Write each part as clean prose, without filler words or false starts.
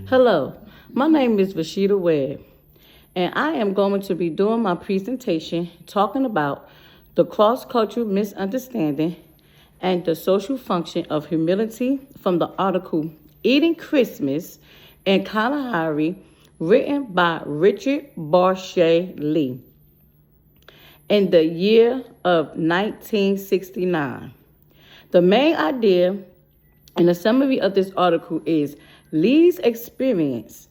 Hello, my name is Rasheedah Webb, and I am going to be doing my presentation talking about the cross cultural misunderstanding and the social function of humility from the article Eating Christmas in Kalahari, written by Richard Borshay Lee in the year of 1969. The main idea and the summary of this article is Lee's experience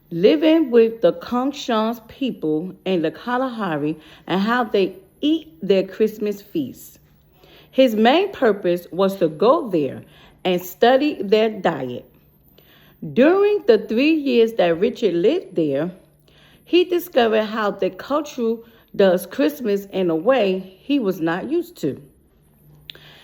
living with the Kongshan's people in the Kalahari and how they eat their Christmas feast. His main purpose was to go there and study their diet. During the 3 years that Richard lived there, he discovered how the culture does Christmas in a way he was not used to.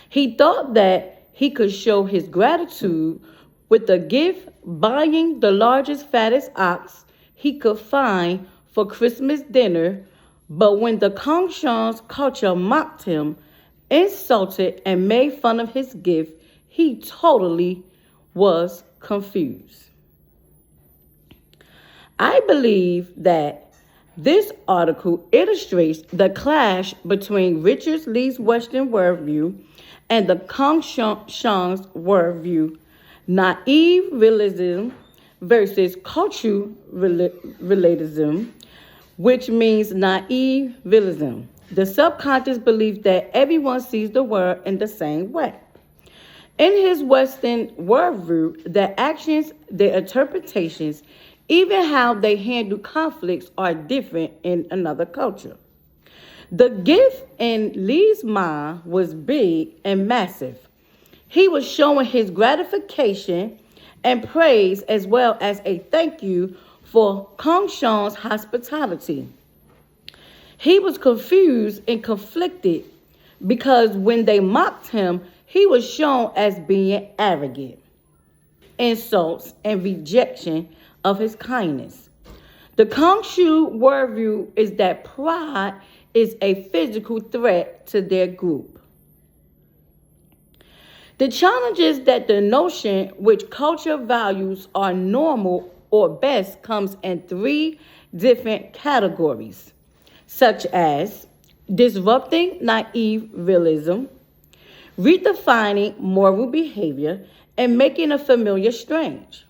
He thought that he could show his gratitude with the gift buying the largest, fattest ox he could find for Christmas dinner, but when the Kongshan's culture mocked him, insulted, and made fun of his gift, he totally was confused. I believe that this article illustrates the clash between Richard Lee's Western worldview and the Kongshan's worldview, naive realism versus cultural relativism, which means naive realism. The subconscious belief that everyone sees the world in the same way. In his Western worldview, their actions, their interpretations, even how they handle conflicts are different in another culture. The gift in Lee's mind was big and massive. He was showing his gratification and praise as well as a thank you for Kongshan's hospitality. He was confused and conflicted because when they mocked him, he was shown as being arrogant, insults, and rejection of his kindness. The Kongshu worldview is that pride is a physical threat to their group. The challenge is that the notion which culture values are normal or best comes in 3 different categories, such as disrupting naive realism, redefining moral behavior, and making a familiar strange.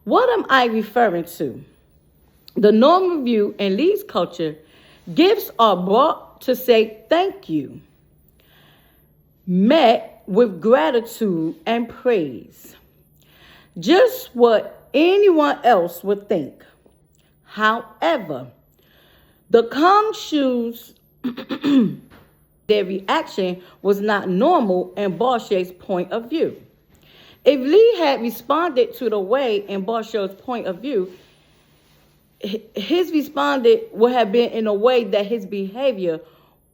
What am I referring to? The normal view in Lee's culture, gifts are brought to say thank you, met with gratitude and praise. Just what anyone else would think. However, the Kongshu's their reaction was not normal in Borshay's point of view. If Lee had responded to the way in Borshay's point of view, his responded would have been in a way that his behavior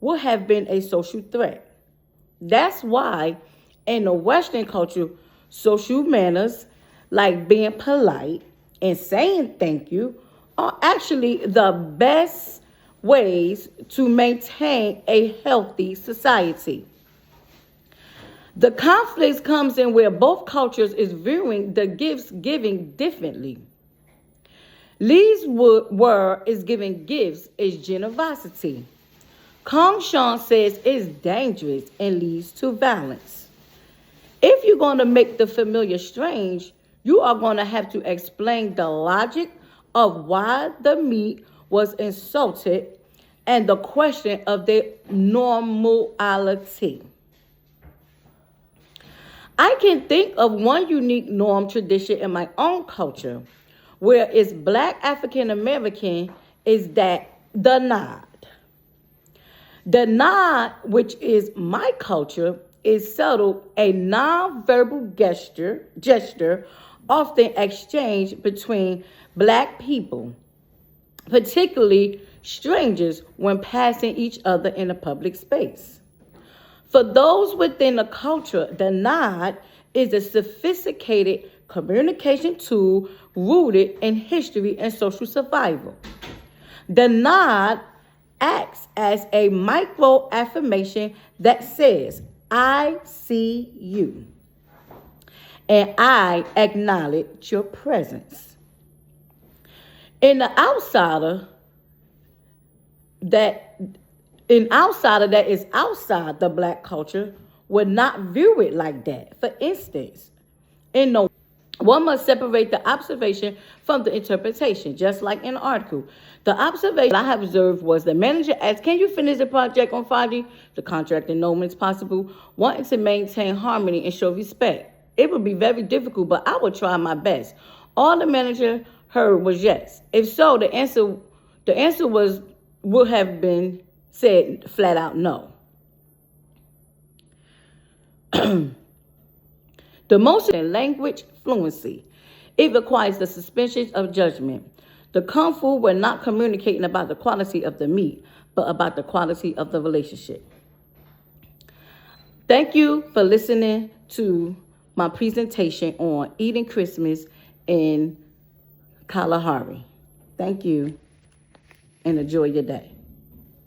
would have been a social threat. That's why in the Western culture, social manners like being polite and saying thank you are actually the best ways to maintain a healthy society. The conflict comes in where both cultures is viewing the gifts giving differently. Lee's word is giving gifts is generosity. Kongshan says it's dangerous and leads to violence. If you're going to make the familiar strange, you are going to have to explain the logic of why the meat was insulted and the question of their normality. I can think of one unique norm tradition in my own culture where it's Black African American is that the nod. The nod, which is my culture, is subtle, a non-verbal gesture often exchanged between Black people, particularly strangers when passing each other in a public space. For those within the culture, the nod is a sophisticated communication tool rooted in history and social survival. The nod acts as a micro affirmation that says, I see you, and I acknowledge your presence. In the outsider that is outside the black culture would not view it like that. For instance, one must separate the observation from the interpretation, just like in the article. The observation I have observed was the manager asked, "Can you finish the project on Friday?" The contractor, "No means possible," wanting to maintain harmony and show respect. "It would be very difficult, but I will try my best." All the manager heard was yes. If so, the answer would have been said flat out no. The most in language fluency. It requires the suspension of judgment. The Kung Fu were not communicating about the quality of the meat, but about the quality of the relationship. Thank you for listening to my presentation on eating Christmas in Kalahari. Thank you, and enjoy your day.